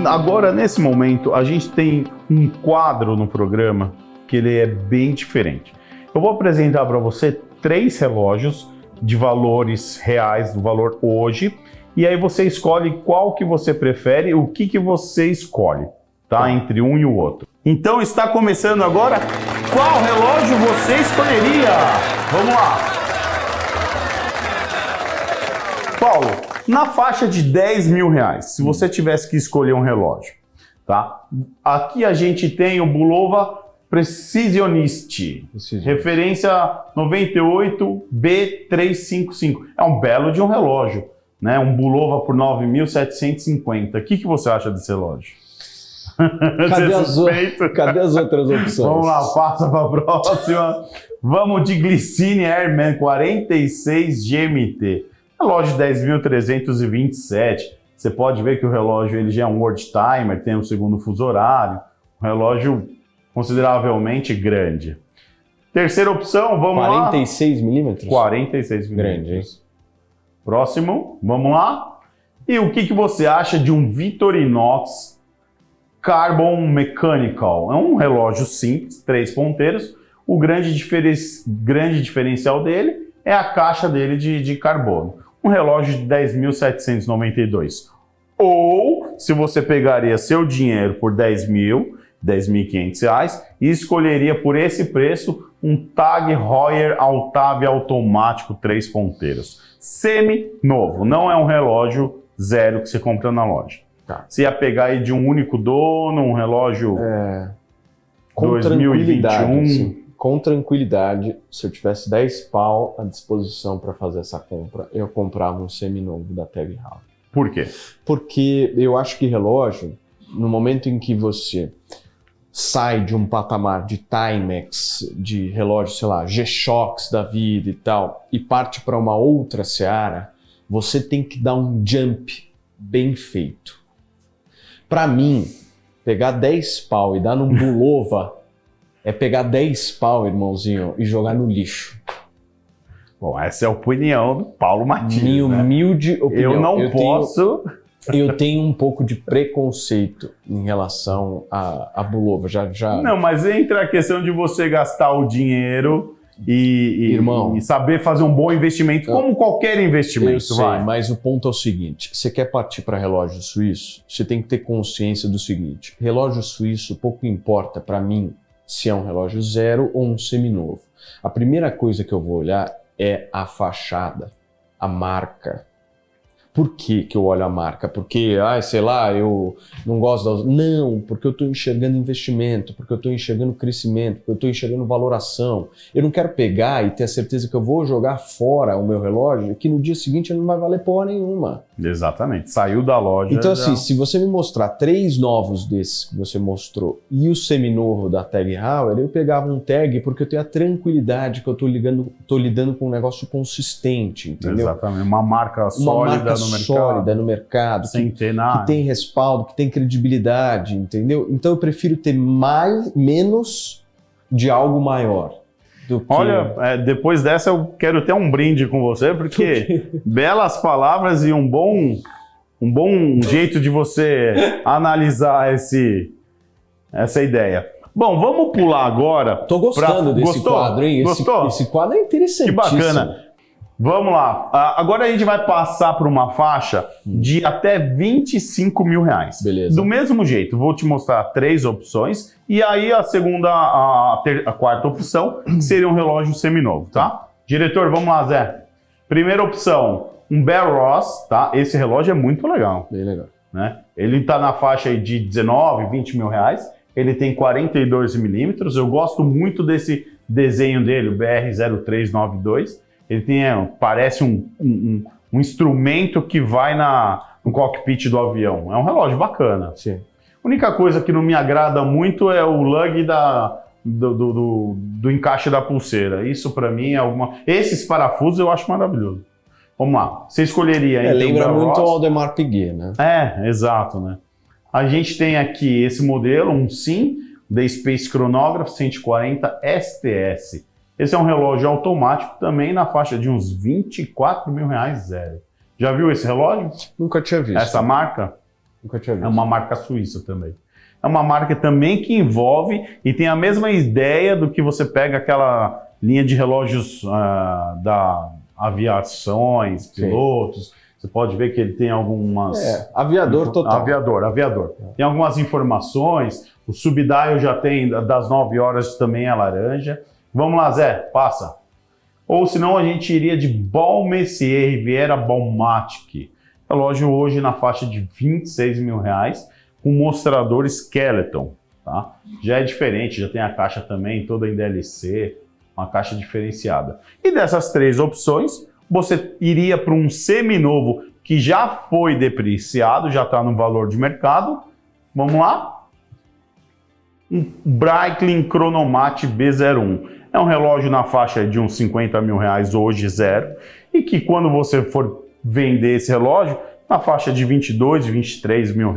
Agora, nesse momento, a gente tem um quadro no programa que ele é bem diferente. Eu vou apresentar para você 3 relógios de valores reais, do valor hoje, e aí você escolhe qual que você prefere, o que você escolhe, tá? Entre um e o outro. Então está começando agora, qual relógio você escolheria? Vamos lá. Paulo, na faixa de 10 mil reais, se você tivesse que escolher um relógio, tá? Aqui a gente tem o Bulova Precisionist, referência 98B355. É um belo de um relógio, né? Um Bulova por 9.750. O que você acha desse relógio? Cadê as outras opções? Vamos lá, passa para a próxima. Vamos de Glycine Airman 46 GMT. Relógio de 10.327. Você pode ver que o relógio ele já é um world timer, tem um segundo fuso horário. Um relógio consideravelmente grande. Terceira opção, vamos 46 lá. milímetros? 46 milímetros. Grande, hein? Próximo, vamos lá. E o que você acha de um Victorinox Carbon Mechanical? É um relógio simples, 3 ponteiros. O grande diferencial dele é a caixa dele de carbono. Um relógio de 10.792. Ou, se você pegaria seu dinheiro por 10.500 reais e escolheria por esse preço um Tag Heuer Altavia automático 3 ponteiros. Semi-novo, não é um relógio zero que você compra na loja. Tá. Você ia pegar aí de um único dono, um relógio com 2021. Sim. Com tranquilidade, se eu tivesse 10 pau à disposição para fazer essa compra, eu comprava um seminovo da Tag Heuer. Por quê? Porque eu acho que relógio, no momento em que você sai de um patamar de Timex, de relógio, sei lá, G-Shocks da vida e tal, e parte para uma outra seara, você tem que dar um jump bem feito. Para mim, pegar 10 pau e dar num Bulova é pegar 10 pau, irmãozinho, e jogar no lixo. Bom, essa é a opinião do Paulo Martins. Minha humilde opinião. Eu não posso... Eu tenho um pouco de preconceito em relação a Bulova. Já... Não, mas entra a questão de você gastar o dinheiro e saber fazer um bom investimento, como qualquer investimento. Eu sei, mas o ponto é o seguinte, você quer partir para relógio suíço, você tem que ter consciência do seguinte, relógio suíço pouco importa para mim se é um relógio zero ou um seminovo. A primeira coisa que eu vou olhar é a fachada, a marca. Por que eu olho a marca? Porque, sei lá, eu não gosto das... Não, porque eu estou enxergando investimento, porque eu estou enxergando crescimento, porque eu estou enxergando valoração. Eu não quero pegar e ter a certeza que eu vou jogar fora o meu relógio e que no dia seguinte ele não vai valer porra nenhuma. Exatamente, saiu da loja. Então assim, se você me mostrar 3 novos desses que você mostrou e o seminovo da Tag Heuer, eu pegava um Tag porque eu tenho a tranquilidade que eu estou lidando com um negócio consistente, entendeu? Exatamente, uma marca sólida no mercado, sem ter nada, que tem respaldo, que tem credibilidade, entendeu? Então eu prefiro ter menos de algo maior. Olha, depois dessa eu quero ter um brinde com você, porque belas palavras e um bom jeito de você analisar essa ideia. Bom, vamos pular agora. Tô gostando desse quadro, hein? Gostou? Esse quadro é interessantíssimo. Que bacana. Vamos lá. Agora a gente vai passar por uma faixa de até 25 mil reais. Beleza. Do mesmo jeito, vou te mostrar 3 opções e aí a segunda, a quarta opção seria um relógio seminovo, tá? Diretor, vamos lá, Zé. Primeira opção, um Bell Ross, tá? Esse relógio é muito legal. Bem legal. Né? Ele está na faixa aí de 19, 20 mil reais. Ele tem 42 milímetros. Eu gosto muito desse desenho dele, o BR0392. Ele tem, parece um instrumento que vai no cockpit do avião. É um relógio bacana. Sim. A única coisa que não me agrada muito é o lug do encaixe da pulseira. Isso para mim é alguma... Esses parafusos eu acho maravilhoso. Vamos lá. Você escolheria... lembra muito o Audemars Piguet, né? Exato, né? A gente tem aqui esse modelo, um SIM, The Space Chronograph 140 STS. Esse é um relógio automático também na faixa de uns 24 mil reais zero. Já viu esse relógio? Nunca tinha visto. Essa marca? Nunca tinha visto. É uma marca suíça também. É uma marca também que envolve e tem a mesma ideia do que você pega aquela linha de relógios da aviações, pilotos. Sim. Você pode ver que ele tem algumas... aviador total. Aviador. Tem algumas informações. O subdial já tem, das 9 horas também é laranja. Vamos lá, Zé, passa. Ou senão a gente iria de Baume Messier Riviera Baumatic. Relógio hoje na faixa de R$26 mil, com mostrador Skeleton. Tá? Já é diferente, já tem a caixa também toda em DLC, uma caixa diferenciada. E dessas 3 opções, você iria para um seminovo que já foi depreciado, já está no valor de mercado. Vamos lá? Um Breitling Chronomat B01. É um relógio na faixa de uns R$50 mil hoje, zero. E que quando você for vender esse relógio, na faixa de R$22, R$23 mil.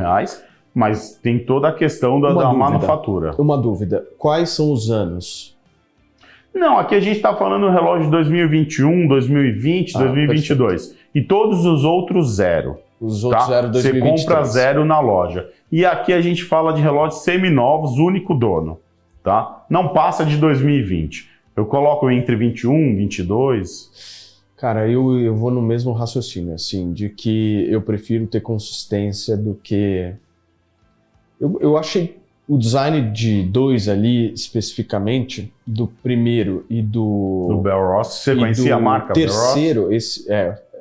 Mas tem toda a questão da manufatura. Uma dúvida. Quais são os anos? Não, aqui a gente está falando do relógio de 2021, 2020, 2022. Perfeito. E todos os outros zero. Os outros zero 2023. Você compra zero na loja. E aqui a gente fala de relógios seminovos, único dono. Tá? Não passa de 2020. Eu coloco entre 21 e 22. Cara, eu vou no mesmo raciocínio, assim, de que eu prefiro ter consistência do que... Eu achei o design de 2 ali, especificamente, do primeiro e do Bell Ross. Você conhecia a marca terceiro, Bell Ross?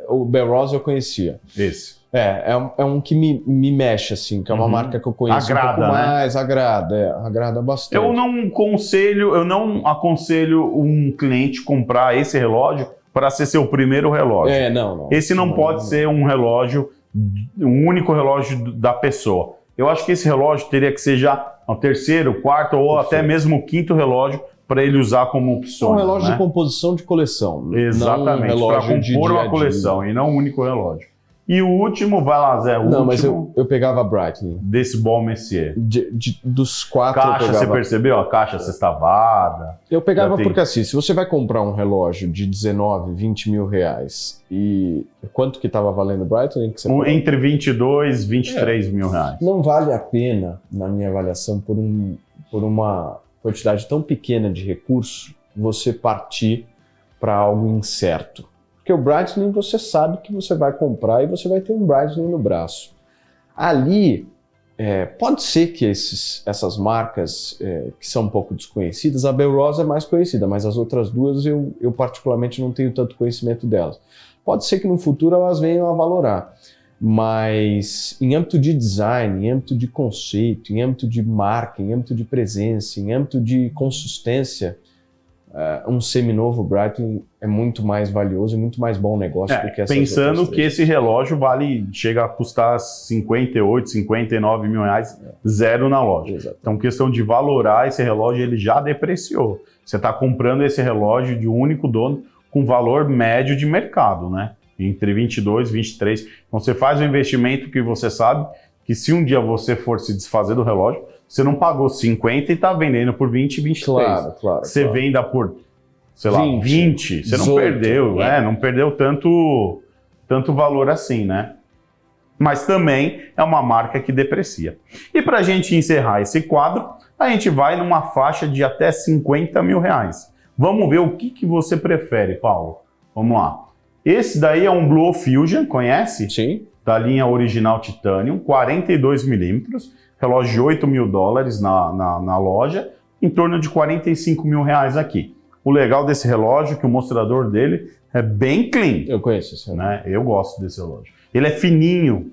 O Bell Ross eu conhecia. Esse. É um que me mexe, assim, que é uma marca que eu conheço agrada, um pouco mais, agrada bastante. Eu não aconselho um cliente comprar esse relógio para ser seu primeiro relógio. Não. Esse não pode ser um relógio, um único relógio da pessoa. Eu acho que esse relógio teria que ser já o terceiro, quarto ou até mesmo o quinto relógio para ele usar como opção. Um relógio de composição de coleção. Exatamente, para compor uma coleção e não um único relógio. E o último, vai lá, Zé. Mas eu pegava Breitling. Desse Baume Messier. Dos 4 caixa, você percebeu? A caixa sextavada. Eu pegava porque assim, se você vai comprar um relógio de 19, 20 mil reais e quanto que estava valendo o Breitling? Que você entre 22 e 23 mil reais. Não vale a pena, na minha avaliação, por uma quantidade tão pequena de recursos, você partir para algo incerto. Porque o Breitling você sabe que você vai comprar e você vai ter um Breitling no braço. Ali, pode ser que essas marcas que são um pouco desconhecidas, a Bell Ross é mais conhecida, mas as outras duas eu particularmente não tenho tanto conhecimento delas. Pode ser que no futuro elas venham a valorar, mas em âmbito de design, em âmbito de conceito, em âmbito de marca, em âmbito de presença, em âmbito de consistência, um seminovo Breitling é muito mais valioso e muito mais bom negócio do que essas pensando outras que esse relógio chega a custar 58, 59 mil reais, zero na loja. Exatamente. Então, questão de valorar esse relógio, ele já depreciou. Você está comprando esse relógio de um único dono com valor médio de mercado, né? Entre 22 e 23. Então, você faz um investimento que você sabe que se um dia você for se desfazer do relógio, você não pagou 50 e está vendendo por 20, 23. Claro. Você venda por, sei lá, 20, você 18, não perdeu, não perdeu tanto valor assim, né? Mas também é uma marca que deprecia. E para a gente encerrar esse quadro, a gente vai numa faixa de até 50 mil reais. Vamos ver o que você prefere, Paulo. Vamos lá. Esse daí é um Blue Fusion, conhece? Sim. Da linha original Titanium, 42 milímetros. Relógio de 8 mil dólares na loja, em torno de 45 mil reais aqui. O legal desse relógio é que o mostrador dele é bem clean. Eu conheço esse relógio. Né? Eu gosto desse relógio. Ele é fininho.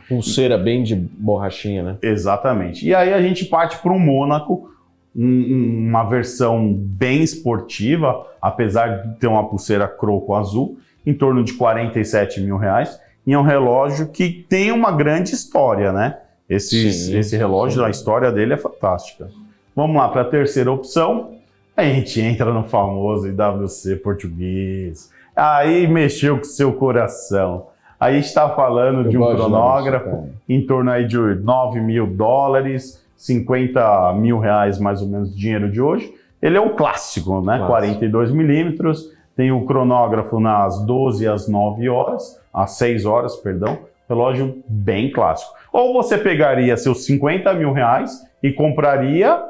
Pulseira bem de borrachinha, né? Exatamente. E aí a gente parte para um Mônaco, uma versão bem esportiva, apesar de ter uma pulseira croco azul, em torno de 47 mil reais. E é um relógio que tem uma grande história, né? Esse relógio, a história dele é fantástica. Vamos lá para a terceira opção. A gente entra no famoso IWC português. Aí mexeu com o seu coração. Aí a gente está falando de um cronógrafo em torno aí de 9 mil dólares, 50 mil reais mais ou menos dinheiro de hoje. Ele é um clássico, né? 42 milímetros. Tem o cronógrafo nas 12 às 9 horas, às 6 horas, perdão. Relógio bem clássico. Ou você pegaria seus 50 mil reais e compraria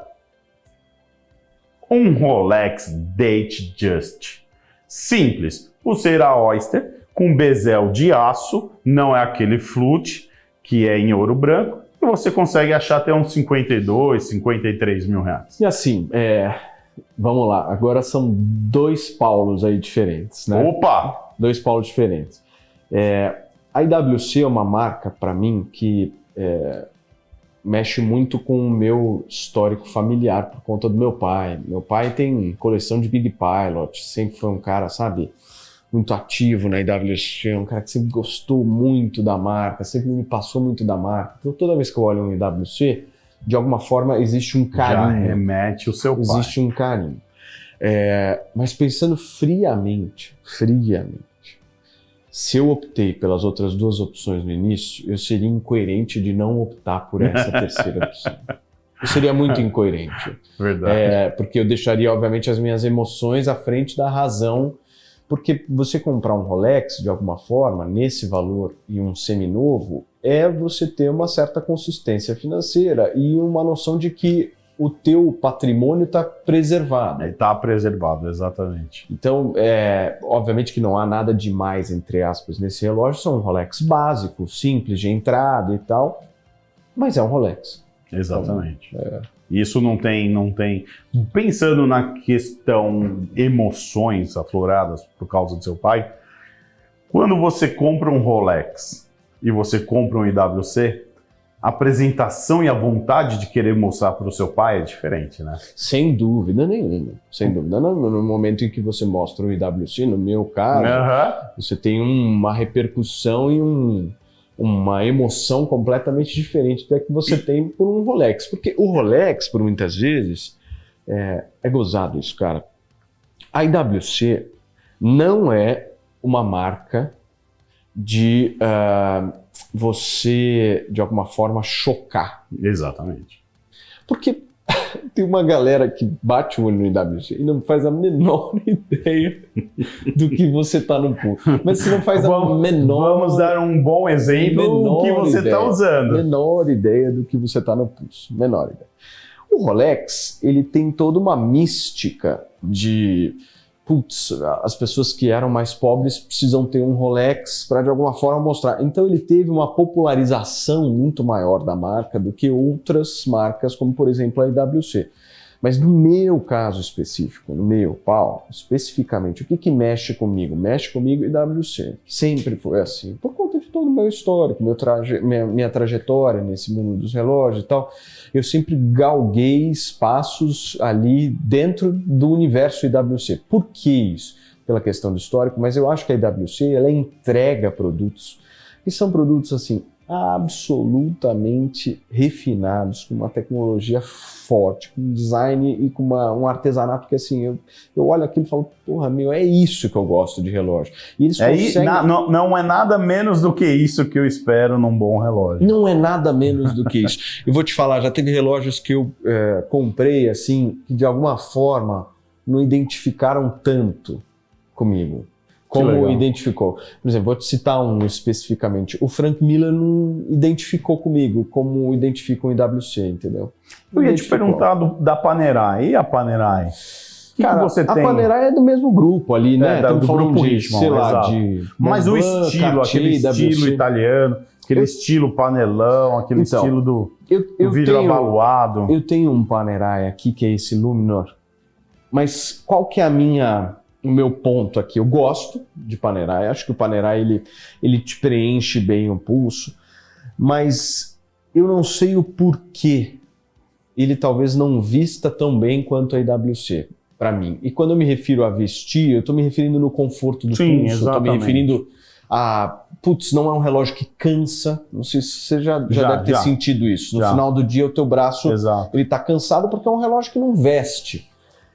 um Rolex Datejust. Simples. Pulseira Oyster com bezel de aço, não é aquele flute que é em ouro branco, e você consegue achar até uns 52, 53 mil reais. E assim, vamos lá, agora são 2 Paulos aí diferentes, né? Opa! 2 Paulos diferentes. A IWC é uma marca, para mim, que mexe muito com o meu histórico familiar por conta do meu pai. Meu pai tem coleção de Big Pilot, sempre foi um cara, sabe, muito ativo na IWC, um cara que sempre gostou muito da marca, sempre me passou muito da marca. Então toda vez que eu olho um IWC, de alguma forma existe um carinho. Já remete o seu pai. Existe um carinho. Mas pensando friamente, se eu optei pelas outras 2 opções no início, eu seria incoerente de não optar por essa terceira opção. Eu seria muito incoerente. Verdade. Porque eu deixaria, obviamente, as minhas emoções à frente da razão. Porque você comprar um Rolex, de alguma forma, nesse valor e um seminovo, você ter uma certa consistência financeira e uma noção de que o teu patrimônio está preservado. Está preservado, exatamente. Então, obviamente que não há nada demais, entre aspas, nesse relógio. São um Rolex básico, simples, de entrada e tal, mas é um Rolex. Exatamente. Isso não tem... Pensando na questão emoções afloradas por causa do seu pai, quando você compra um Rolex e você compra um IWC, a apresentação e a vontade de querer mostrar para o seu pai é diferente, né? Sem dúvida nenhuma. Sem dúvida. No momento em que você mostra o IWC, no meu caso, você tem uma repercussão e uma emoção completamente diferente da que você tem por um Rolex. Porque o Rolex, por muitas vezes, é gozado isso, cara. A IWC não é uma marca de você, de alguma forma, chocar. Exatamente. Porque tem uma galera que bate o olho no IWC e não faz a menor ideia do que você está no pulso. Mas você não faz Vamos dar um bom exemplo do que você está usando. Menor ideia do que você está no pulso. Menor ideia. O Rolex, ele tem toda uma mística de... as pessoas que eram mais pobres precisam ter um Rolex para de alguma forma mostrar. Então ele teve uma popularização muito maior da marca do que outras marcas, como por exemplo a IWC. Mas no meu caso específico, no meu, Paulo, especificamente, o que mexe comigo? Mexe comigo IWC. Sempre foi assim, por conta de todo o meu histórico, minha trajetória nesse mundo dos relógios e tal. Eu sempre galguei espaços ali dentro do universo IWC. Por que isso? Pela questão do histórico, mas eu acho que a IWC ela entrega produtos que são produtos assim absolutamente refinados, com uma tecnologia forte, com um design e com um artesanato que assim, eu olho aquilo e falo, porra, meu, é isso que eu gosto de relógio. E eles conseguem... não é nada menos do que isso que eu espero num bom relógio. Não é nada menos do que isso. Eu vou te falar, já teve relógios que eu comprei assim, que de alguma forma não identificaram tanto comigo. Como identificou. Por exemplo, vou te citar um especificamente. O Frank Miller não identificou comigo como identifica um IWC, entendeu? Eu ia te perguntar da Panerai. E a Panerai? Cara, que você a tem? Panerai é do mesmo grupo ali, né? Do grupo Richemont, sei lá, exato. de Mas o Montblanc, estilo, Cartier, aquele estilo IWC. italiano, aquele estilo panelão, aquele estilo do vidro abaluado. Eu tenho um Panerai aqui que é esse Luminor. Mas qual que é o meu ponto aqui? Eu gosto de Panerai, acho que o Panerai ele te preenche bem o pulso, mas eu não sei o porquê ele talvez não vista tão bem quanto a IWC, para mim. E quando eu me refiro a vestir, eu estou me referindo no conforto do pulso, estou me referindo a... não é um relógio que cansa, não sei se você já deve ter sentido isso. No final do dia o teu braço ele está cansado porque é um relógio que não veste.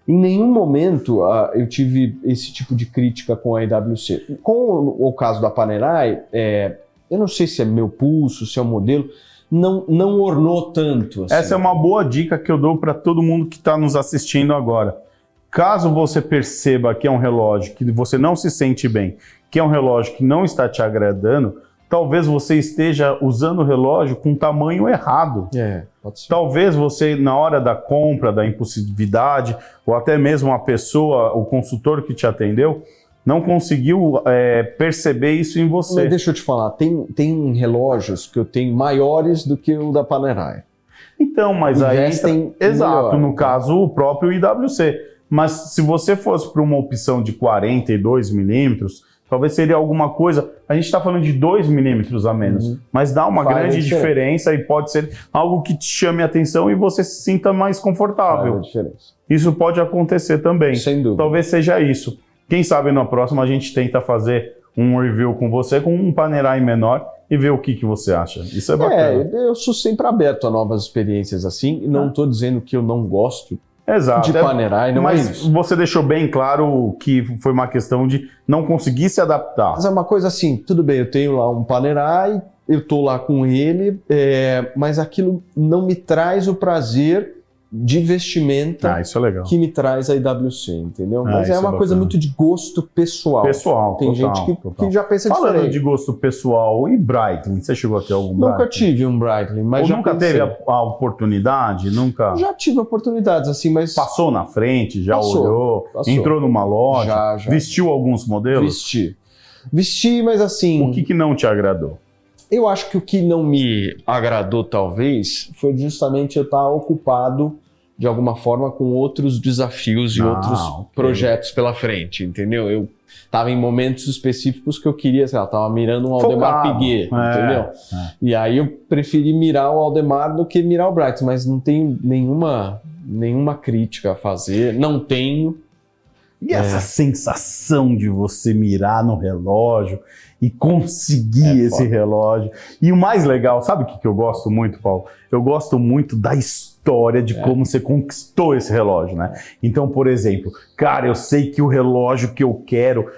Em nenhum momento eu tive esse tipo de crítica com a IWC. Com o caso da Panerai, eu não sei se é meu pulso, se é o modelo, não ornou tanto. Assim. Essa é uma boa dica que eu dou para todo mundo que está nos assistindo agora. Caso você perceba que é um relógio que você não se sente bem, que é um relógio que não está te agradando, talvez você esteja usando o relógio com tamanho errado. Pode ser. Talvez você, na hora da compra, da impulsividade, ou até mesmo a pessoa, o consultor que te atendeu, não conseguiu perceber isso em você. Mas deixa eu te falar, tem relógios que eu tenho maiores do que o da Panerai. Então, mas Investem aí... Exato, melhor, no caso, o próprio IWC. Mas se você fosse para uma opção de 42 milímetros, talvez seria alguma coisa... A gente está falando de 2 milímetros a menos, mas dá uma grande diferença e pode ser algo que te chame a atenção e você se sinta mais confortável. Faz a diferença. Isso pode acontecer também. Sem dúvida. Talvez seja isso. Quem sabe na próxima a gente tenta fazer um review com você com um Panerai menor e ver o que você acha. Isso é bacana. Eu sou sempre aberto a novas experiências assim. Não estou dizendo que eu não gosto Exato. de Panerai, não é isso. Mas você deixou bem claro que foi uma questão de não conseguir se adaptar. Mas é uma coisa assim, tudo bem, eu tenho lá um Panerai, eu estou lá com ele, mas aquilo não me traz o prazer de vestimenta Isso é legal. que me traz a IWC, entendeu? Mas é isso uma é coisa bacana. muito de gosto pessoal. Pessoal, Tem total, gente total. que já pensa Falando diferente. de gosto pessoal, e Breitling? Você chegou a ter algum Nunca Breitling? tive um Breitling, mas Ou já nunca pensei. teve a oportunidade? Nunca Já tive oportunidades assim, mas passou na frente, já olhou, passou. entrou numa loja, Já. vestiu alguns modelos? Vesti, mas assim... O que não te agradou? Eu acho que o que não me agradou, talvez, foi justamente eu estar ocupado, de alguma forma, com outros desafios e outros projetos pela frente, entendeu? Eu estava em momentos específicos que eu queria, sei lá, estava mirando um Aldemar Piguet, entendeu? E aí eu preferi mirar o Aldemar do que mirar o Breitling, mas não tenho nenhuma crítica a fazer, não tenho. E essa sensação de você mirar no relógio e conseguir esse relógio. E o mais legal, sabe o que eu gosto muito, Paulo? Eu gosto muito da história de como você conquistou esse relógio, né? Então, por exemplo, cara, eu sei que o relógio que eu quero,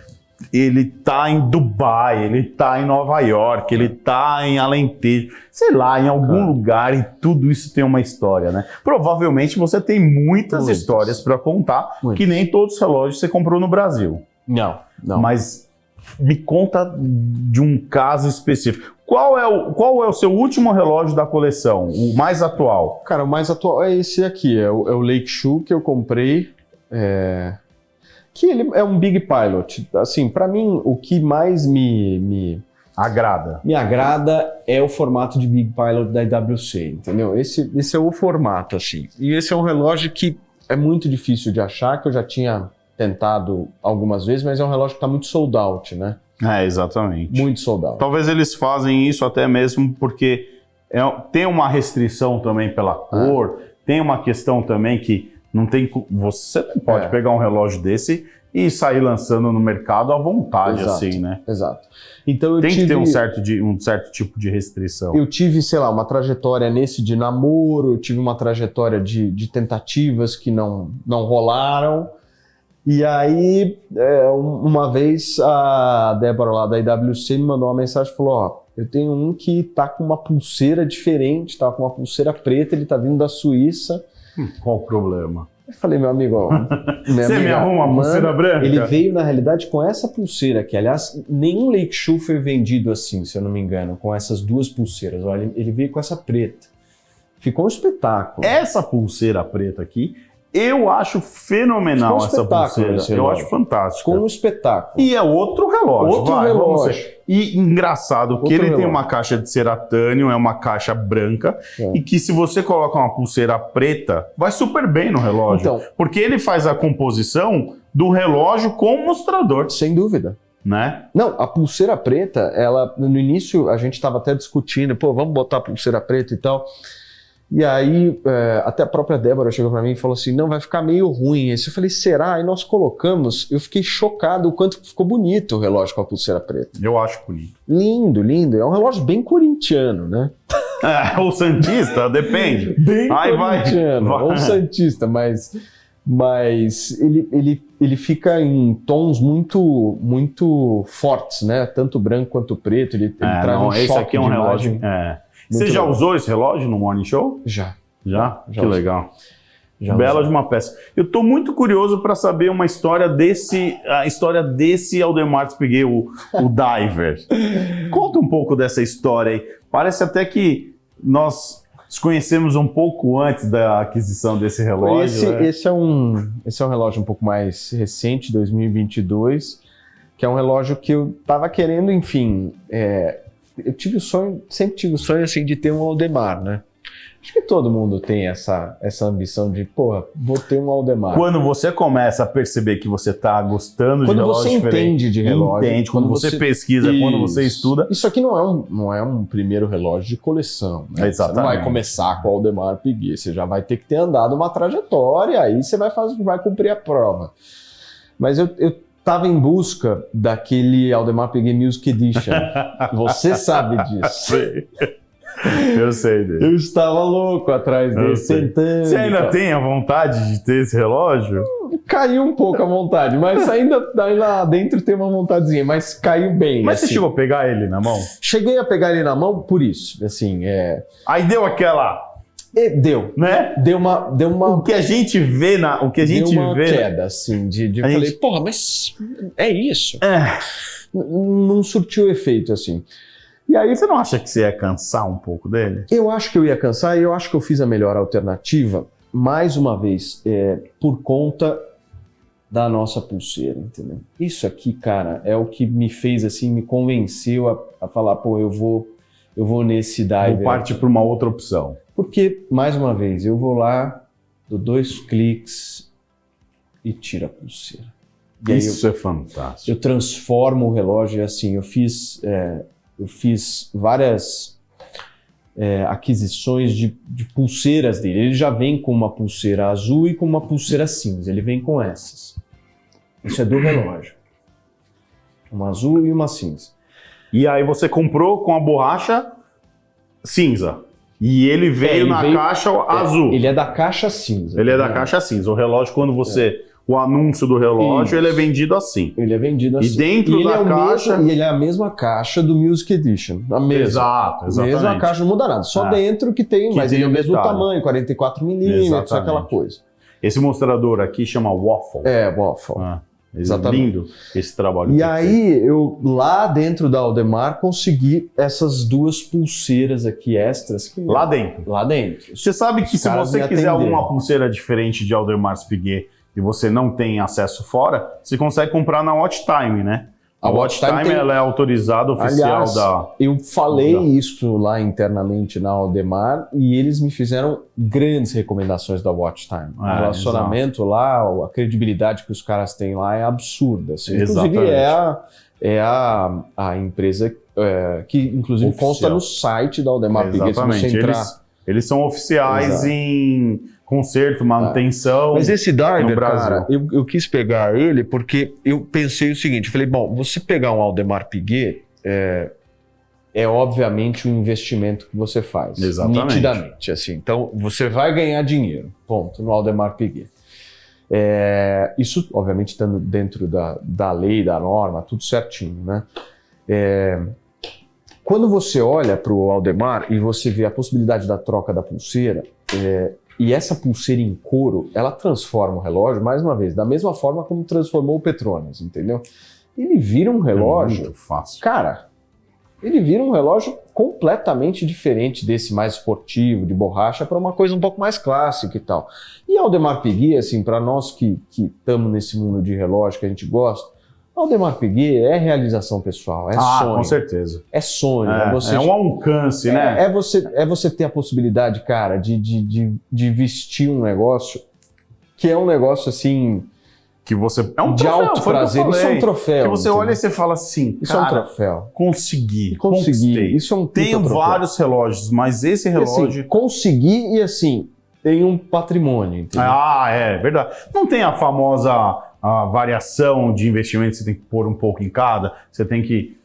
ele tá em Dubai, ele tá em Nova York, ele tá em Alentejo, sei lá, em algum lugar, e tudo isso tem uma história, né? Provavelmente você tem muitas histórias para contar, que nem todos os relógios você comprou no Brasil. Não. Mas me conta de um caso específico. Qual é o seu último relógio da coleção, o mais atual? Cara, o mais atual é esse aqui, é o Lake Shoe que eu comprei, que ele é um Big Pilot. Assim, para mim, o que mais me agrada é o formato de Big Pilot da IWC, entendeu? Esse é o formato, assim. E esse é um relógio que é muito difícil de achar, que eu já tinha tentado algumas vezes, mas é um relógio que está muito sold out, né? Exatamente. Muito sold out. Talvez eles fazem isso até mesmo porque tem uma restrição também pela cor, tem uma questão também que não tem... Você não pode pegar um relógio desse e sair lançando no mercado à vontade, assim, né? Exato. Então tem que ter um certo tipo de restrição. Eu tive, sei lá, uma trajetória nesse de namoro, eu tive uma trajetória de tentativas que não rolaram. E aí, uma vez, a Débora lá da IWC me mandou uma mensagem e falou, ó, eu tenho um que tá com uma pulseira diferente, tá com uma pulseira preta, ele tá vindo da Suíça. Qual o problema? Eu falei, meu amigo, ó, você me arruma uma pulseira branca? Ele veio, na realidade, com essa pulseira, que, aliás, nenhum Lake Shoe foi vendido assim, se eu não me engano, com essas duas pulseiras. Olha, ele veio com essa preta. Ficou um espetáculo. Essa pulseira preta aqui, eu acho fenomenal essa pulseira. Eu acho fantástica. Com um espetáculo. E é outro relógio. E engraçado que ele tem uma caixa de ceratânio, é uma caixa branca, e que se você coloca uma pulseira preta, vai super bem no relógio. Então, porque ele faz a composição do relógio com o mostrador. Sem dúvida. Né? Não, a pulseira preta, ela no início a gente estava até discutindo, vamos botar a pulseira preta e tal. E aí, até a própria Débora chegou para mim e falou assim, não, vai ficar meio ruim esse. Eu falei, será? Aí nós colocamos, eu fiquei chocado o quanto ficou bonito o relógio com a pulseira preta. Eu acho bonito. Lindo, lindo. É um relógio bem corintiano, né? Ou santista, depende. Bem corintiano, ou santista, mas ele fica em tons muito, muito fortes, né? Tanto branco quanto preto, ele traz um choque. Esse aqui é um relógio... Você já usou esse relógio no Morning Show? Já. Que legal. Bela de uma peça. Eu estou muito curioso para saber a história desse Aldemar Piguet, o Diver. Conta um pouco dessa história aí. Parece até que nós nos conhecemos um pouco antes da aquisição desse relógio. Esse é um relógio um pouco mais recente, 2022, que é um relógio que eu estava querendo, enfim. Eu sempre tive o sonho assim, de ter um Aldemar, né? Acho que todo mundo tem essa ambição de, porra, vou ter um Aldemar. Quando você começa a perceber que você está gostando de relógio diferente... Quando você entende de relógio... Entende, quando você pesquisa, quando você estuda... Isso aqui não é um primeiro relógio de coleção, né? Exatamente. Você não vai começar com o Aldemar Piguet, você já vai ter que ter andado uma trajetória, aí você vai cumprir a prova. Mas eu estava em busca daquele Aldemar Piguet Music Edition. Você sabe disso. Eu sei dele. Eu estava louco atrás desse, tentando. Você ainda tem a vontade de ter esse relógio? Caiu um pouco a vontade, mas ainda lá dentro tem uma vontadezinha, mas caiu bem. Mas assim. Você chegou a pegar ele na mão? Cheguei a pegar ele na mão por isso, assim, Aí deu aquela... Deu. Né? Deu uma... O que a gente vê deu uma queda, assim, eu falei, porra, mas é isso. Não surtiu efeito, assim. E aí você não acha que você ia cansar um pouco dele? Eu acho que eu ia cansar e eu acho que eu fiz a melhor alternativa, mais uma vez, por conta da nossa pulseira, entendeu? Isso aqui, cara, é o que me fez, assim, me convenceu a falar, pô, eu vou nesse diver. Vou partir para uma outra opção. Porque, mais uma vez, eu vou lá, dou 2 cliques e tiro a pulseira. E isso é fantástico. Eu transformo o relógio, assim, eu fiz várias aquisições de pulseiras dele. Ele já vem com uma pulseira azul e com uma pulseira cinza. Ele vem com essas. Isso é do relógio. Uma azul e uma cinza. E aí você comprou com a borracha cinza. E ele veio caixa azul. Ele é da caixa cinza. Ele é da caixa cinza. O relógio, quando você... O anúncio do relógio, ele é vendido assim. Ele é vendido assim. E dentro da caixa... E ele é a mesma caixa do Music Edition. A mesma. Exato, exatamente. A mesma caixa, não muda nada. Só dentro que tem, mas ele é o mesmo tamanho, 44 milímetros, aquela coisa. Esse mostrador aqui chama Waffle. Waffle. Exatamente. Lindo esse trabalho. E aí, eu lá dentro da Aldemar consegui essas 2 pulseiras aqui extras. Lá dentro? Lá dentro. Você sabe que se você quiser alguma pulseira diferente de Aldemar Piguet e você não tem acesso fora, você consegue comprar na Watch Time, né? A Watch Time ela é autorizada oficial. Aliás, eu falei isso lá internamente na Aldemar e eles me fizeram grandes recomendações da Watch Time. O relacionamento lá, a credibilidade que os caras têm lá é absurda. Assim. Inclusive é a empresa que inclusive oficial. Consta no site da Aldemar Piguet. Exatamente. Eles são oficiais em conserto, manutenção. Mas esse diver, cara, eu quis pegar ele porque eu pensei o seguinte, eu falei, bom, você pegar um Aldemar Piguet é obviamente um investimento que você faz. Exatamente. Nitidamente, assim. Então, você vai ganhar dinheiro, ponto, no Aldemar Piguet. Isso, obviamente, estando dentro da lei, da norma, tudo certinho, né? Quando você olha para o Aldemar e você vê a possibilidade da troca da pulseira, e essa pulseira em couro, ela transforma o relógio, mais uma vez, da mesma forma como transformou o Petronas, entendeu? Ele vira um relógio... muito fácil. Cara, ele vira um relógio completamente diferente desse mais esportivo, de borracha, para uma coisa um pouco mais clássica e tal. E Aldemar Piguet, assim, para nós que estamos nesse mundo de relógio que a gente gosta, Aldemar Piguet é realização pessoal, sonho. Com certeza. É sonho. É um alcance, né? É você ter a possibilidade, cara, de vestir um negócio que é um negócio assim... Que você... É um de troféu, alto prazer. Isso é um troféu. Que você olha e você fala assim, isso é um troféu. Consegui. Isso é um Tenho vários relógios, mas esse relógio... Assim, consegui e assim, tem um patrimônio, entendeu? É verdade. Não tem a famosa... a variação de investimento, você tem que pôr um pouco em cada, você tem que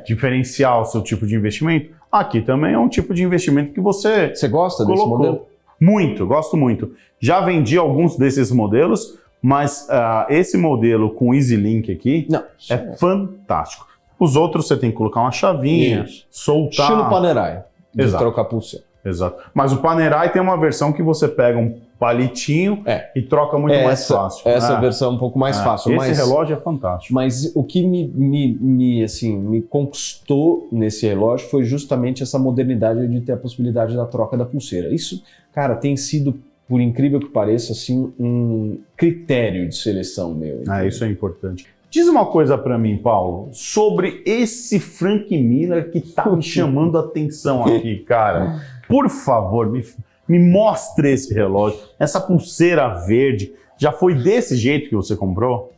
diferenciar o seu tipo de investimento. Aqui também é um tipo de investimento que você... Você gosta desse modelo? Muito, gosto muito. Já vendi alguns desses modelos, mas esse modelo com EasyLink aqui é fantástico. Os outros você tem que colocar uma chavinha, soltar... Estilo Panerai, de trocar pulseira. Exato. Mas o Panerai tem uma versão que você pega um palitinho e troca muito mais fácil. Essa versão é um pouco mais fácil. Esse relógio é fantástico. Mas o que me conquistou nesse relógio foi justamente essa modernidade de ter a possibilidade da troca da pulseira. Isso, cara, tem sido, por incrível que pareça, assim, um critério de seleção meu. Isso é importante. Diz uma coisa para mim, Paulo, sobre esse Frank Miller que tá me chamando a atenção aqui, cara. Por favor, me mostre esse relógio, essa pulseira verde. Já foi desse jeito que você comprou?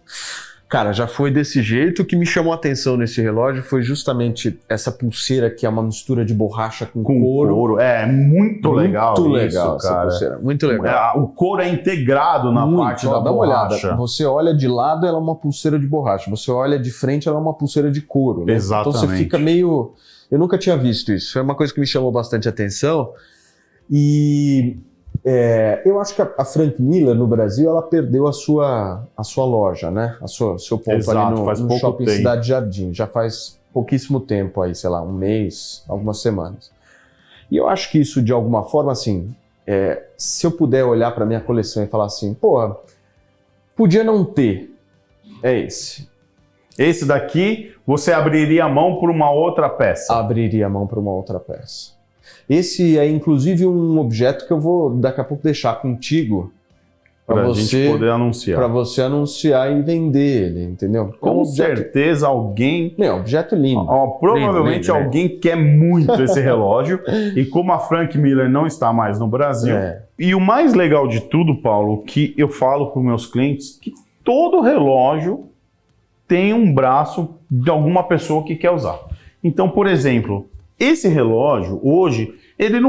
Cara, já foi desse jeito. O que me chamou a atenção nesse relógio foi justamente essa pulseira que é uma mistura de borracha com couro. É muito legal isso, cara. Pulseira. Muito legal. O couro é integrado na parte da borracha. Dá uma olhada. Você olha de lado, ela é uma pulseira de borracha. Você olha de frente, ela é uma pulseira de couro. Né? Exatamente. Então você fica meio... Eu nunca tinha visto isso. Foi uma coisa que me chamou bastante atenção. E... eu acho que a Frank Miller no Brasil ela perdeu a sua loja, né? Seu ponto. Exato, ali no Shopping Cidade Jardim. Já faz pouquíssimo tempo aí, sei lá, um mês, algumas semanas. E eu acho que isso de alguma forma, assim, se eu puder olhar para minha coleção e falar assim, pô, podia não ter, é esse. Esse daqui você abriria a mão por uma outra peça? Abriria a mão por uma outra peça. Esse é inclusive um objeto que eu vou daqui a pouco deixar contigo para a gente poder anunciar. Para você anunciar e vender ele, entendeu? Com certeza alguém... objeto lindo. Provavelmente lindo, alguém quer muito esse relógio. E como a Frank Miller não está mais no Brasil... E o mais legal de tudo, Paulo, que eu falo para os meus clientes, que todo relógio tem um braço de alguma pessoa que quer usar. Então, por exemplo... Esse relógio, hoje, ele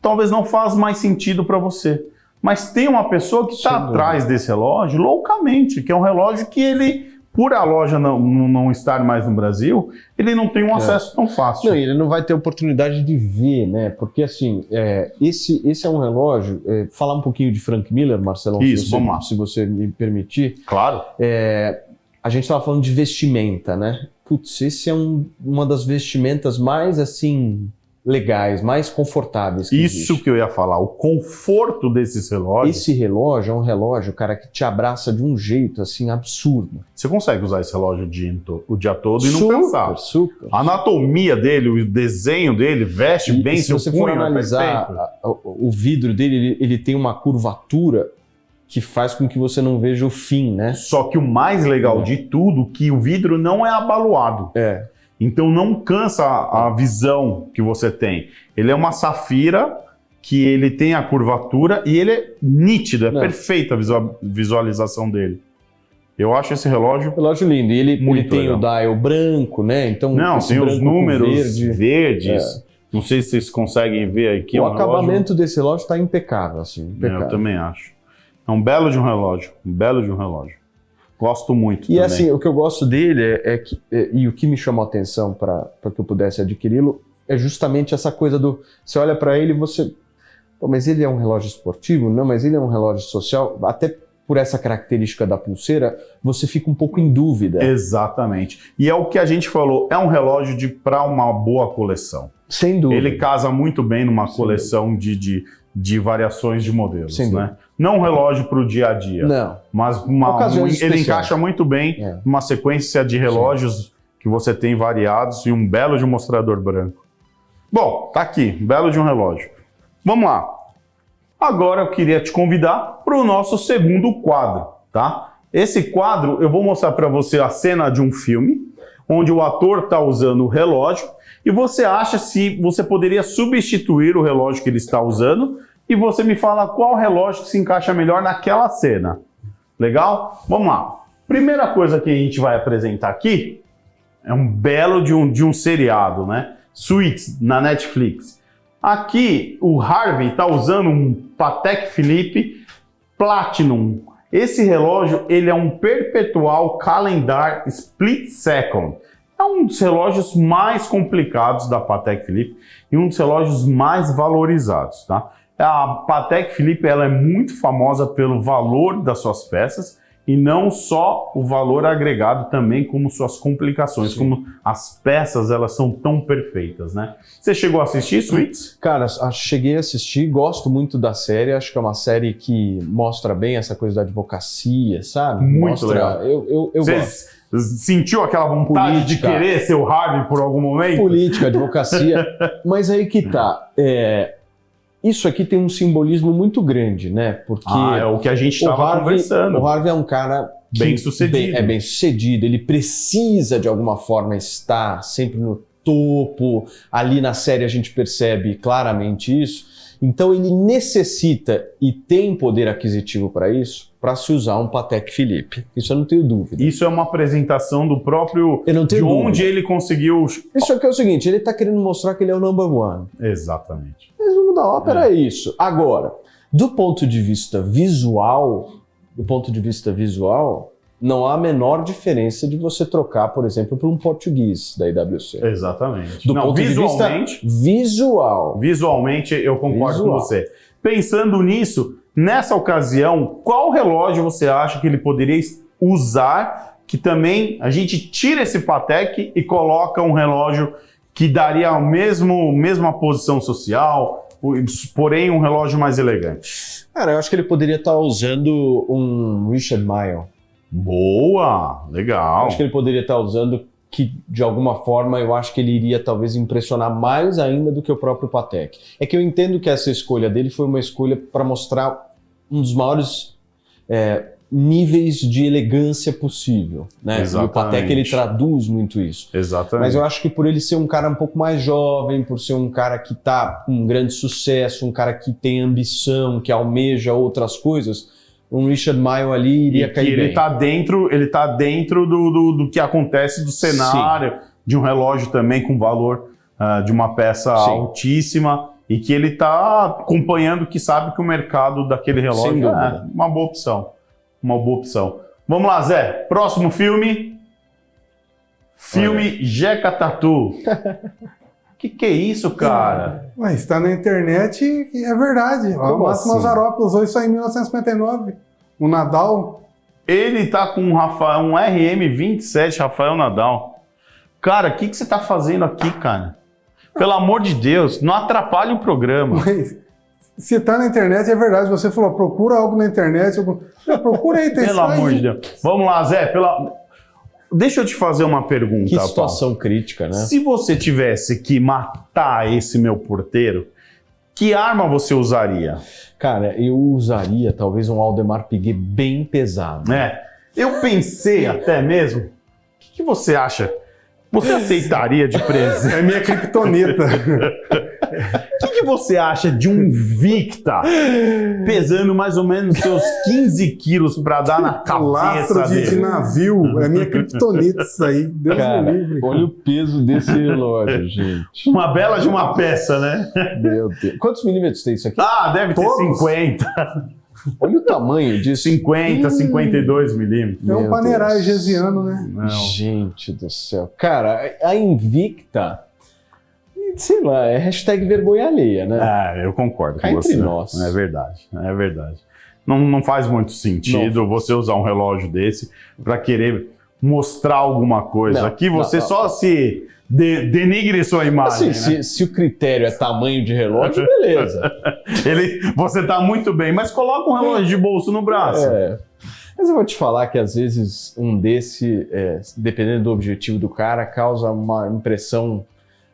talvez não faz mais sentido para você. Mas tem uma pessoa que está atrás desse relógio loucamente, que é um relógio que ele, por a loja não estar mais no Brasil, ele não tem um acesso tão fácil. Não, ele não vai ter oportunidade de ver, né? Porque, assim, esse é um relógio... falar um pouquinho de Frank Miller, Marcelão, se você me permitir. Claro. A gente estava falando de vestimenta, né? Putz, esse é uma das vestimentas mais, assim, legais, mais confortáveis que existe. Isso que eu ia falar, o conforto desses relógios. Esse relógio é um relógio, cara, que te abraça de um jeito, assim, absurdo. Você consegue usar esse relógio o dia todo e não cansar. Super. A anatomia dele, o desenho dele, veste bem seu punho. Se você for analisar o vidro dele, ele tem uma curvatura que faz com que você não veja o fim, né? Só que o mais legal de tudo, que o vidro não é abaloado. Então não cansa a visão que você tem. Ele é uma safira que ele tem a curvatura e ele é nítido, perfeita a visualização dele. Eu acho esse relógio lindo. E ele tem legal. O dial branco, né? Então, tem os números verdes. Não sei se vocês conseguem ver aqui. O acabamento desse relógio está impecável, assim. Impecável. Eu também acho. É um belo de um relógio, Gosto muito também. E assim, o que eu gosto dele e o que me chamou a atenção para que eu pudesse adquiri-lo é justamente essa coisa do... Você olha para ele e você... Pô, mas ele é um relógio esportivo? Não, mas ele é um relógio social? Até por essa característica da pulseira, você fica um pouco em dúvida. Exatamente. E é o que a gente falou, é um relógio para uma boa coleção. Sem dúvida. Ele casa muito bem numa coleção de variações de modelos, né? Não um relógio para o dia a dia, mas ele encaixa muito bem numa sequência de relógios que você tem variados e um belo de um mostrador branco. Bom, tá aqui, belo de um relógio. Vamos lá. Agora eu queria te convidar para o nosso segundo quadro, tá? Esse quadro eu vou mostrar para você a cena de um filme, onde o ator está usando o relógio e você acha se você poderia substituir o relógio que ele está usando e você me fala qual relógio que se encaixa melhor naquela cena. Legal? Vamos lá. Primeira coisa que a gente vai apresentar aqui é um belo de um seriado, né? Suits, na Netflix. Aqui o Harvey está usando um Patek Philippe Platinum. Esse relógio ele é um Perpetual Calendar Split Second. É um dos relógios mais complicados da Patek Philippe e um dos relógios mais valorizados, tá? A Patek Philippe ela é muito famosa pelo valor das suas peças e não só o valor agregado, também como suas complicações, Sim. como as peças elas são tão perfeitas, né? Você chegou a assistir, Suits? Cara, cheguei a assistir, gosto muito da série, acho que é uma série que mostra bem essa coisa da advocacia, sabe? Muito mostra, legal. Eu Você gosto. sentiu aquela vontade de Política. querer ser o Harvey por algum momento? Política, advocacia, mas aí que tá. Isso aqui tem um simbolismo muito grande, né? Porque É o que a gente estava conversando. o Harvey é um cara Bem-sucedido. É bem-sucedido, ele precisa de alguma forma estar sempre no topo. Ali na série a gente percebe claramente isso. Então ele necessita e tem poder aquisitivo para isso, para se usar um Patek Philippe. Isso eu não tenho dúvida. Isso é uma apresentação do próprio... Eu não tenho de onde dúvida. ele conseguiu... Isso aqui é o seguinte, ele está querendo mostrar que ele é o number one. Exatamente. O resumo da ópera é isso. Agora, do ponto de vista visual, não há a menor diferença de você trocar, por exemplo, por um português da IWC. Exatamente. Do Não, ponto visualmente, de vista visual. visualmente eu concordo Visual. com você. Pensando nisso, nessa ocasião, qual relógio você acha que ele poderia usar que também a gente tira esse Patek e coloca um relógio que daria a mesma posição social, porém um relógio mais elegante? Cara, eu acho que ele poderia estar usando um Richard Mille. Boa! Legal. Acho que ele poderia estar usando que, de alguma forma, eu acho que ele iria talvez impressionar mais ainda do que o próprio Patek. É que eu entendo que essa escolha dele foi uma escolha para mostrar um dos maiores níveis de elegância possível, né? E o Patek, ele traduz muito isso. Exatamente. Mas eu acho que por ele ser um cara um pouco mais jovem, por ser um cara que está com um grande sucesso, um cara que tem ambição, que almeja outras coisas, um Richard Mille ali iria cair bem. Ele tá dentro do que acontece do cenário, sim, de um relógio também com valor de uma peça, sim, altíssima, e que ele está acompanhando, que sabe que o mercado daquele relógio é uma boa opção. Uma boa opção. Vamos lá, Zé. Próximo filme. Filme Jeca Tatu. Que é isso, cara? Ué, está na internet e é verdade. O Márcio Mazzaropi usou isso aí em 1959. O Nadal. Ele tá com um RM27, Rafael Nadal. Cara, o que você tá fazendo aqui, cara? Pelo amor de Deus, não atrapalhe o programa. Mas, se está na internet, é verdade. Você falou, procura algo na internet. Procura aí, tem pelo amor de Deus. Vamos lá, Zé. Deixa eu te fazer uma pergunta. Que situação crítica, né? Se você tivesse que matar esse meu porteiro, que arma você usaria? Cara, eu usaria talvez um Audemars Piguet bem pesado. Eu pensei até mesmo, o que você acha? Você aceitaria de presente? É minha criptonita. O que você acha de um Victa pesando mais ou menos seus 15 quilos para dar na cabeça Lastro dele? de navio. É minha criptonita isso aí. Deus me livre. Olha o peso desse relógio, gente. Uma bela de uma peça, né? Meu Deus. Quantos milímetros tem isso aqui? Deve ter 50. Olha o tamanho disso. 50, 52 milímetros. É um Panerai gesiano, né? Não. Gente do céu. Cara, a Invicta, sei lá, é hashtag vergonha alheia, né? Eu concordo Cá com você. entre nós. É verdade. Não faz muito sentido você usar um relógio desse para querer mostrar alguma coisa. Não, aqui você só se denigre sua imagem. Assim, né? se o critério é tamanho de relógio, beleza. Você tá muito bem, mas coloca um relógio de bolso no braço. Mas eu vou te falar que às vezes um desse, dependendo do objetivo do cara, causa uma impressão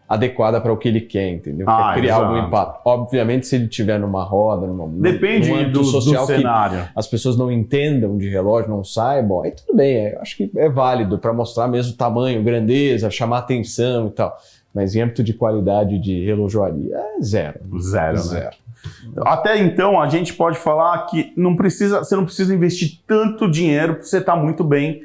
adequada para o que ele quer, entendeu? Quer criar algum impacto. Obviamente, se ele estiver numa roda, depende num âmbito social do cenário. Que as pessoas não entendam de relógio, não saibam, aí tudo bem, eu acho que é válido para mostrar mesmo tamanho, grandeza, chamar atenção e tal. Mas em âmbito de qualidade de relojoaria, é zero. Zero, né? Até então, a gente pode falar que você não precisa investir tanto dinheiro para você estar muito bem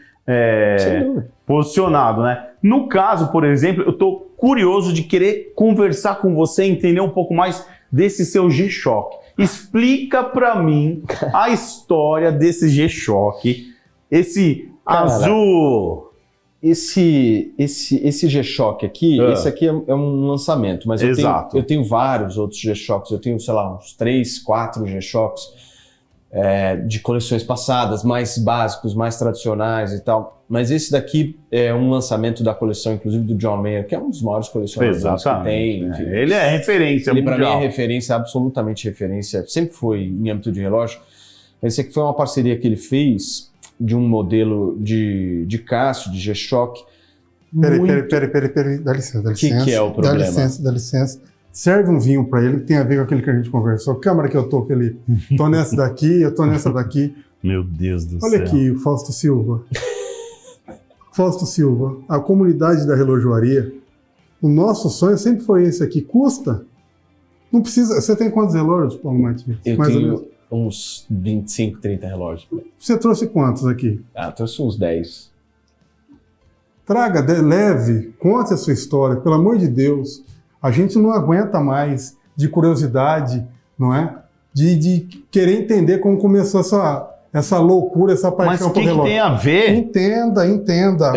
posicionado, né? No caso, por exemplo, eu estou curioso de querer conversar com você, entender um pouco mais desse seu G-Shock. Explica para mim a história desse G-Shock, esse azul. Esse G-Shock aqui, esse aqui é um lançamento, mas eu tenho vários outros G-Shocks, eu tenho, sei lá, uns 3, 4 G-Shocks. de coleções passadas, mais básicos, mais tradicionais e tal. Mas esse daqui é um lançamento da coleção, inclusive do John Mayer, que é um dos maiores colecionadores que tem. Enfim, ele é referência ele, mundial. para mim, é referência, absolutamente referência. Sempre foi em âmbito de relógio. Esse aqui foi uma parceria que ele fez de um modelo de Casio, de G-Shock. Peraí, dá licença. O que é o problema? Dá licença. Serve um vinho para ele que tem a ver com aquele que a gente conversou. Câmara que eu tô, Felipe. Tô nessa daqui, eu tô nessa daqui. Meu Deus do céu. Olha aqui, o Fausto Silva. Fausto Silva, a comunidade da relojoaria, o nosso sonho sempre foi esse aqui. Custa? Não precisa. Você tem quantos relógios, Paulo Matias? Eu tenho uns 25, 30 relógios. Você trouxe quantos aqui? Trouxe uns 10. Traga, leve, conte a sua história, pelo amor de Deus. A gente não aguenta mais de curiosidade, não é? De querer entender como começou essa loucura, essa paixão por relógio. Mas o que tem a ver? Entenda.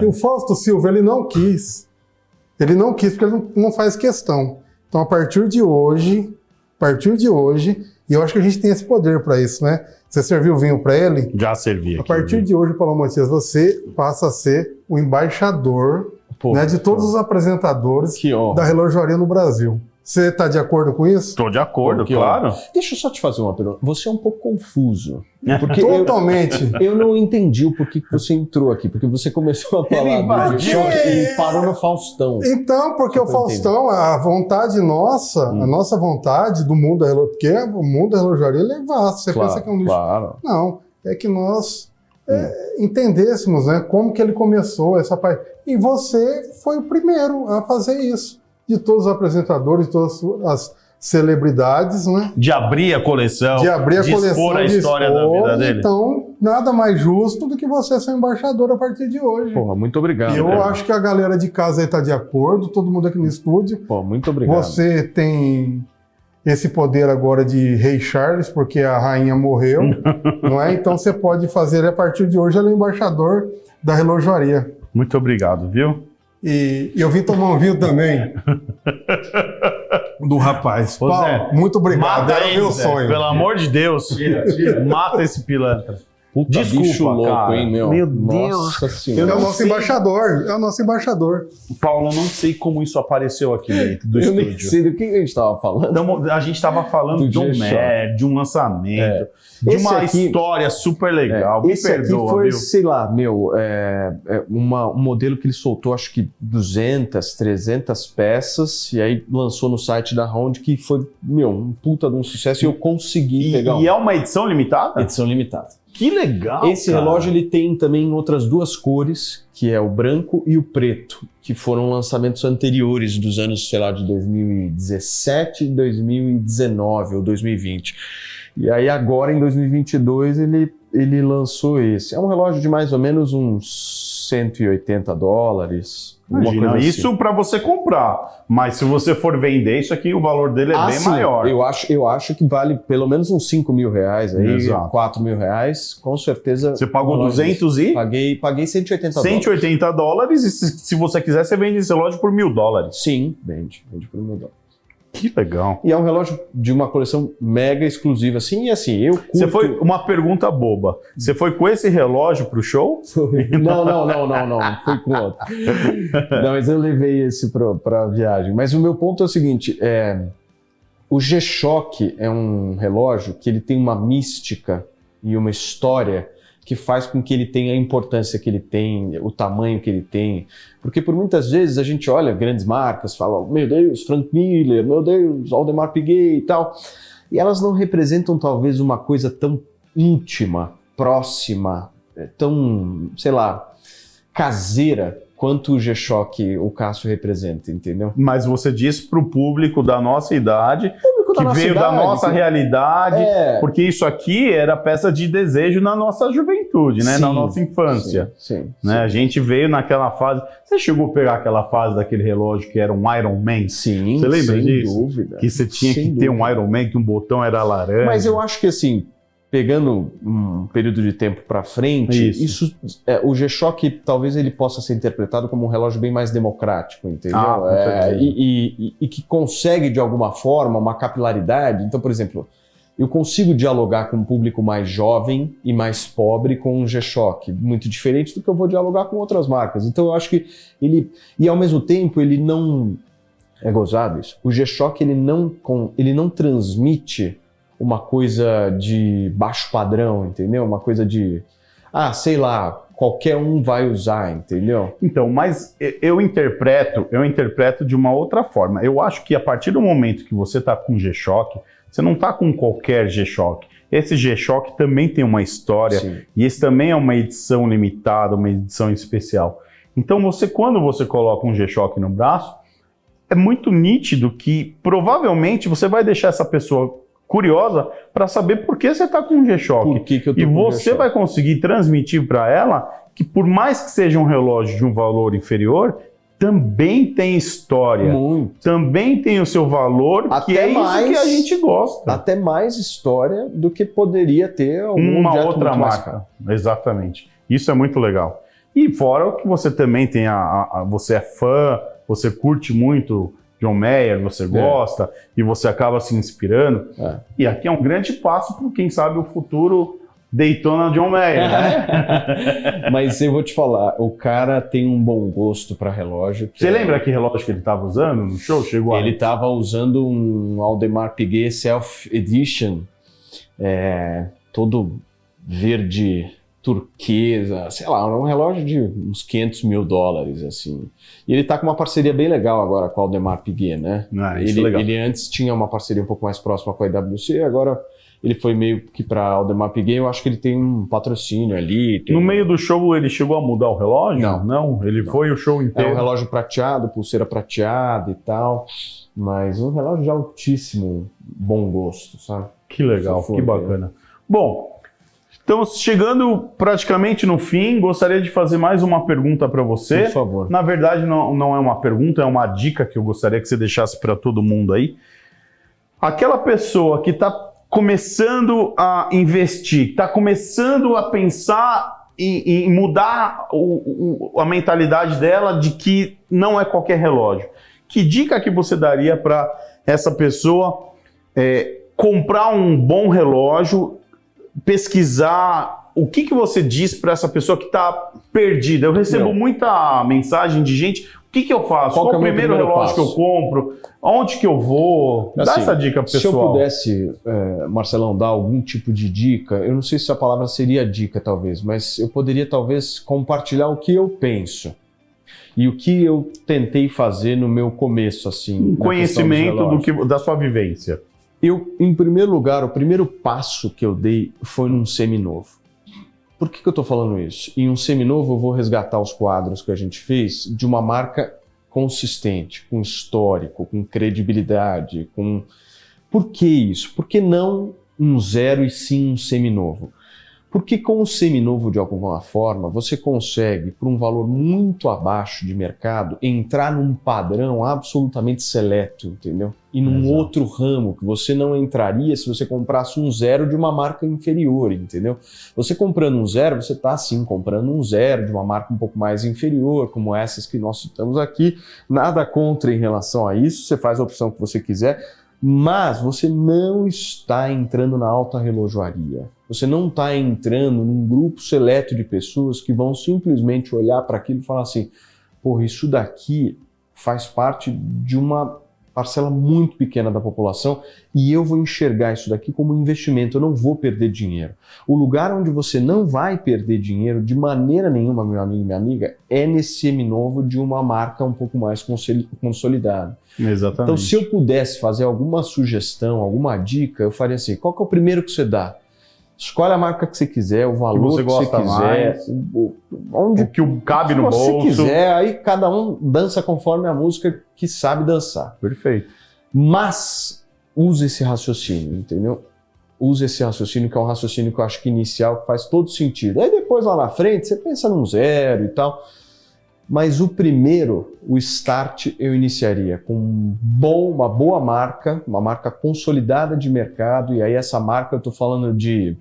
O Fausto Silva, ele não quis. Ele não quis porque ele não faz questão. Então, a partir de hoje, e eu acho que a gente tem esse poder para isso, né? Você serviu vinho para ele? Já servi aqui. A partir de hoje, Paulo Matias, você passa a ser o embaixador de todos os apresentadores da relojoaria no Brasil. Você está de acordo com isso? Estou de acordo, claro. Deixa eu só te fazer uma pergunta. Você é um pouco confuso. Porque totalmente. Eu não entendi o porquê que você entrou aqui. Porque você começou a falar do G-Shock e parou no Faustão. Então, porque o Faustão, a vontade nossa, a nossa vontade do mundo da relojoaria, porque o mundo da relojoaria é vasto. Você pensa que é um lixo. Claro. Não, é que nós entendêssemos, né, como que ele começou essa parte. E você foi o primeiro a fazer isso. De todos os apresentadores, de todas as celebridades, né? De abrir a coleção, de expor a história da vida dele. Então, nada mais justo do que você ser embaixador a partir de hoje. Porra, muito obrigado. Eu acho que a galera de casa aí tá de acordo, todo mundo aqui no estúdio. Pô, muito obrigado. Você tem esse poder agora de Rei Charles, porque a rainha morreu, não é? Então você pode fazer, a partir de hoje, ele é embaixador da relojoaria. Muito obrigado, viu? E eu vim tomar um vinho também do rapaz. Ô, Paulo, Zé, muito obrigado. Mata Era o meu Zé, sonho. Pelo amor de Deus. Mata esse pilantra. Puta, desculpa, bicho louco, cara. hein, meu? Meu Nossa Deus. Senhora. É o nosso embaixador. É o nosso embaixador. Paulo, não sei como isso apareceu aqui dentro do Eu estúdio. nem sei do que a gente estava falando. Então, a gente estava falando de um mer, de um lançamento, de Esse uma aqui, história super legal. Me esse perdoa, aqui foi, viu? sei lá, um modelo que ele soltou, acho que 200, 300 peças, e aí lançou no site da Round, que foi, um puta de um sucesso, e eu consegui pegar E é uma edição limitada? edição limitada. Que legal, Esse cara. relógio ele tem também outras duas cores, que é o branco e o preto, que foram lançamentos anteriores dos anos, sei lá, de 2017, 2019 ou 2020. E aí agora, em 2022, ele lançou esse. É um relógio de mais ou menos uns $180. Imagina, isso para você comprar. Mas se você for vender isso aqui, o valor dele é bem sim, maior. Eu acho que vale pelo menos uns $5.000 aí, Exato. R$4.000, com certeza. Você pagou 200 e? Paguei $180. $180 e se você quiser, você vende esse relógio por $1.000. Sim, vende por $1.000. Que legal. E é um relógio de uma coleção mega exclusiva, assim, e assim, eu curto... Você foi uma pergunta boba. Você foi com esse relógio pro show? Não, fui com outro. Não, mas eu levei esse pra viagem. Mas o meu ponto é o seguinte, o G-Shock é um relógio que ele tem uma mística e uma história que faz com que ele tenha a importância que ele tem, o tamanho que ele tem. Porque por muitas vezes a gente olha grandes marcas, fala, meu Deus, Frank Miller, meu Deus, Audemars Piguet e tal, e elas não representam talvez uma coisa tão íntima, próxima, tão, sei lá, caseira, quanto o G-Shock, o Casio representa, entendeu? Mas você disse pro público da nossa idade, que veio da nossa realidade, porque isso aqui era peça de desejo na nossa juventude, né? Sim, na nossa infância. Sim. Né? A gente veio naquela fase... Você chegou a pegar aquela fase daquele relógio que era um Iron Man? Sim, você lembra sem disso? dúvida. Que você tinha que ter um Iron Man, que um botão era laranja. Mas eu acho que assim, pegando um período de tempo para frente, o G-Shock talvez ele possa ser interpretado como um relógio bem mais democrático, entendeu? Com certeza. E que consegue de alguma forma uma capilaridade. Então, por exemplo, Eu consigo dialogar com um público mais jovem e mais pobre com um G-Shock, muito diferente do que eu vou dialogar com outras marcas. Então eu acho que ele... E ao mesmo tempo ele não... É gozado isso. O G-Shock ele não transmite uma coisa de baixo padrão, entendeu? Uma coisa de... sei lá, qualquer um vai usar, entendeu? Então, mas eu interpreto de uma outra forma. Eu acho que a partir do momento que você está com G-Shock, você não está com qualquer G-Shock. Esse G-Shock também tem uma história. Sim. E esse também é uma edição limitada, uma edição especial. Então, quando você coloca um G-Shock no braço, é muito nítido que provavelmente você vai deixar essa pessoa curiosa para saber por que você está com um G-Shock. Por que eu tô e com você G-Shock? Vai conseguir transmitir para ela que por mais que seja um relógio de um valor inferior, também tem história. Muito. Também tem o seu valor, até que é mais, isso que a gente gosta. Até mais história do que poderia ter uma outra marca. Exatamente. Isso é muito legal. E fora o que você também tem, você é fã, você curte muito John Mayer, você gosta, e você acaba se inspirando. E aqui é um grande passo para quem sabe o futuro Daytona John Mayer, né? Mas eu vou te falar, o cara tem um bom gosto para relógio. Você lembra que relógio que ele estava usando no show? Chegou Ele estava usando um Audemars Piguet Self Edition, todo verde turquesa, sei lá, um relógio de uns $500 mil, assim. E ele tá com uma parceria bem legal agora com o Audemars Piguet, né? Isso é legal. Ele antes tinha uma parceria um pouco mais próxima com a IWC, agora ele foi meio que para Audemars Piguet. Eu acho que ele tem um patrocínio ali. No meio do show ele chegou a mudar o relógio? Não, ele foi o show inteiro. É um relógio prateado, pulseira prateada e tal, mas um relógio de altíssimo bom gosto, sabe? Que legal, que bacana. Bom, estamos chegando praticamente no fim. Gostaria de fazer mais uma pergunta para você. Por favor. Na verdade, não é uma pergunta, é uma dica que eu gostaria que você deixasse para todo mundo aí. Aquela pessoa que está começando a investir, está começando a pensar em mudar a mentalidade dela de que não é qualquer relógio. Que dica que você daria para essa pessoa comprar um bom relógio, pesquisar? O que você diz para essa pessoa que está perdida? Eu recebo muita mensagem de gente: o que eu faço? Qual é o primeiro relógio que eu compro? Aonde que eu vou? Dá essa dica pessoal. Se eu pudesse, Marcelão, dar algum tipo de dica, eu não sei se a palavra seria dica talvez, mas eu poderia talvez compartilhar o que eu penso e o que eu tentei fazer no meu começo, assim. Um conhecimento da sua vivência. Em primeiro lugar, o primeiro passo que eu dei foi num seminovo. Por que eu estou falando isso? Em um seminovo eu vou resgatar os quadros que a gente fez de uma marca consistente, com histórico, com credibilidade, Por que isso? Por que não um zero e sim um seminovo? Porque com o seminovo, de alguma forma, você consegue, por um valor muito abaixo de mercado, entrar num padrão absolutamente seleto, entendeu? E num outro ramo que você não entraria se você comprasse um zero de uma marca inferior, entendeu? Você comprando um zero, você está sim comprando um zero de uma marca um pouco mais inferior, como essas que nós citamos aqui. Nada contra em relação a isso, você faz a opção que você quiser, mas você não está entrando na alta relojoaria. Você não está entrando num grupo seleto de pessoas que vão simplesmente olhar para aquilo e falar assim: porra, isso daqui faz parte de uma parcela muito pequena da população e eu vou enxergar isso daqui como um investimento, eu não vou perder dinheiro. O lugar onde você não vai perder dinheiro de maneira nenhuma, meu amigo e minha amiga, é nesse seminovo de uma marca um pouco mais consolidada. Exatamente. Então, se eu pudesse fazer alguma sugestão, alguma dica, eu faria assim: qual que é o primeiro que você dá? Escolhe a marca que você quiser, o valor que você quiser, o que cabe no bolso. Se você quiser, aí cada um dança conforme a música que sabe dançar. Perfeito. Mas use esse raciocínio, entendeu? Use esse raciocínio, que é um raciocínio que eu acho que inicial, que faz todo sentido. Aí depois lá na frente você pensa num zero e tal. Mas o primeiro, o start, eu iniciaria com uma boa marca, uma marca consolidada de mercado, e aí essa marca eu estou falando de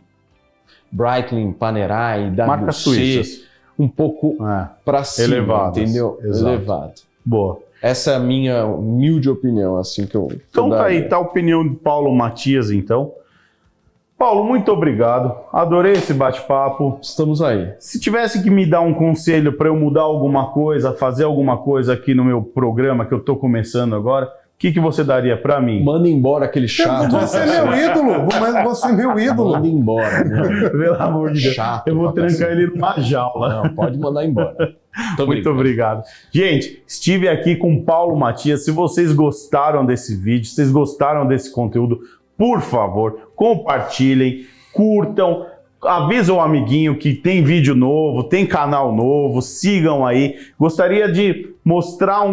Breitling, Panerai, WC, marcas suíças, um pouco para cima, elevadas, entendeu? Exato. Elevado. Boa. Essa é a minha humilde opinião, assim que eu... Então tá aí, tá a opinião de Paulo Matias, então. Paulo, muito obrigado. Adorei esse bate-papo. Estamos aí. Se tivesse que me dar um conselho para eu mudar alguma coisa, fazer alguma coisa aqui no meu programa que eu estou começando agora, o que você daria para mim? Manda embora aquele chato. Você é meu ídolo, mas você é meu ídolo. Manda embora. Né? Pelo amor de Deus. Chato, Eu vou trancar ele numa jaula. Não, pode mandar embora. Muito obrigado. Gente, estive aqui com Paulo Matias. Se vocês gostaram desse vídeo, se vocês gostaram desse conteúdo, por favor, compartilhem, curtam, avisa o amiguinho que tem vídeo novo, tem canal novo, sigam aí. Gostaria de mostrar o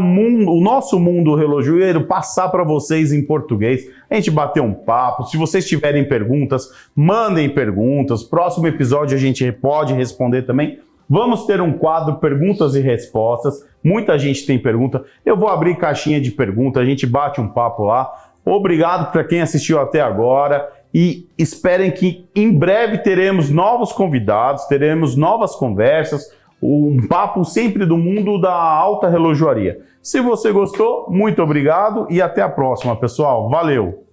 nosso mundo relojoeiro, passar para vocês em português, a gente bater um papo. Se vocês tiverem perguntas, mandem perguntas. Próximo episódio a gente pode responder também. Vamos ter um quadro perguntas e respostas. Muita gente tem pergunta. Eu vou abrir caixinha de perguntas, a gente bate um papo lá. Obrigado para quem assistiu até agora e esperem que em breve teremos novos convidados, teremos novas conversas, um papo sempre do mundo da alta relojoaria. Se você gostou, muito obrigado e até a próxima, pessoal. Valeu!